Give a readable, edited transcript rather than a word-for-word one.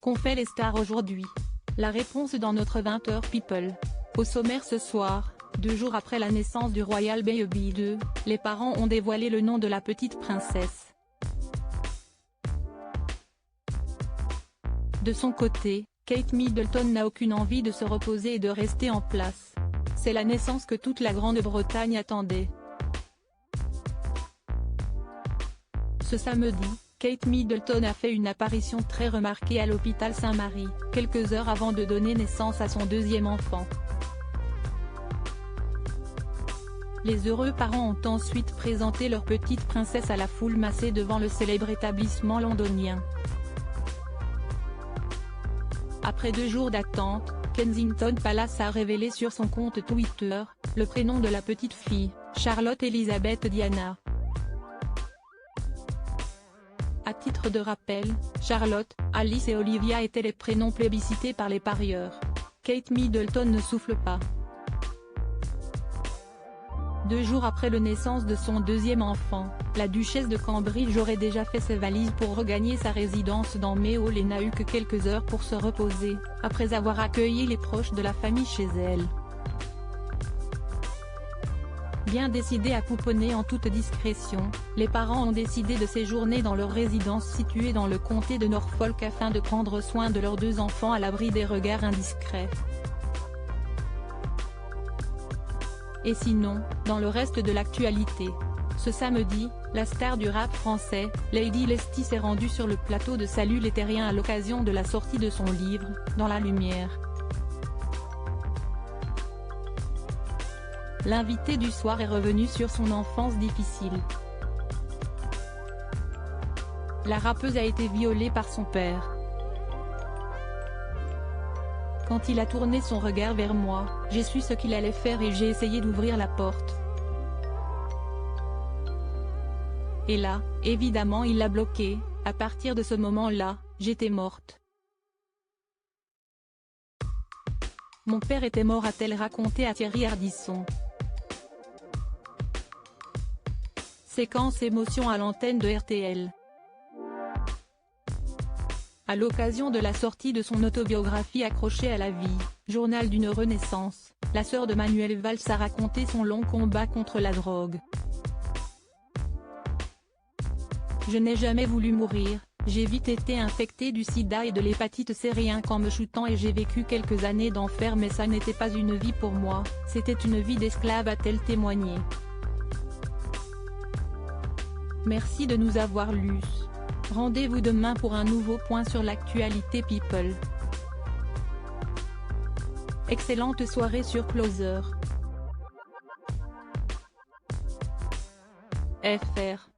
Qu'ont fait les stars aujourd'hui? La réponse dans notre 20h People. Au sommaire ce soir, 2 jours après la naissance du Royal Baby 2, les parents ont dévoilé le nom de la petite princesse. De son côté, Kate Middleton n'a aucune envie de se reposer et de rester en place. C'est la naissance que toute la Grande-Bretagne attendait. Ce samedi, Kate Middleton a fait une apparition très remarquée à l'hôpital Saint-Marie, quelques heures avant de donner naissance à son 2e enfant. Les heureux parents ont ensuite présenté leur petite princesse à la foule massée devant le célèbre établissement londonien. Après 2 jours d'attente, Kensington Palace a révélé sur son compte Twitter, le prénom de la petite fille, Charlotte Elizabeth Diana. À titre de rappel, Charlotte, Alice et Olivia étaient les prénoms plébiscités par les parieurs. Kate Middleton ne souffle pas. 2 jours après la naissance de son 2e enfant, la duchesse de Cambridge aurait déjà fait ses valises pour regagner sa résidence dans Méhol et n'a eu que quelques heures pour se reposer, après avoir accueilli les proches de la famille chez elle. Bien décidés à pouponner en toute discrétion, les parents ont décidé de séjourner dans leur résidence située dans le comté de Norfolk afin de prendre soin de leurs 2 enfants à l'abri des regards indiscrets. Et sinon, dans le reste de l'actualité, ce samedi, la star du rap français, Lady Lesty s'est rendue sur le plateau de Salut les Terriens à l'occasion de la sortie de son livre, Dans la lumière. L'invité du soir est revenu sur son enfance difficile. La rappeuse a été violée par son père. Quand il a tourné son regard vers moi, j'ai su ce qu'il allait faire et j'ai essayé d'ouvrir la porte. Et là, évidemment il l'a bloqué. À partir de ce moment-là, j'étais morte. Mon père était mort, a-t-elle raconté à Thierry Ardisson. Séquence émotion à l'antenne de RTL. À l'occasion de la sortie de son autobiographie Accrochée à la vie, journal d'une renaissance, la sœur de Manuel Valls a raconté son long combat contre la drogue. Je n'ai jamais voulu mourir, j'ai vite été infectée du sida et de l'hépatite C rien qu'en me shootant et j'ai vécu quelques années d'enfer mais ça n'était pas une vie pour moi, c'était une vie d'esclave, a-t-elle témoigné. Merci de nous avoir lus. Rendez-vous demain pour un nouveau point sur l'actualité People. Excellente soirée sur Closer. FR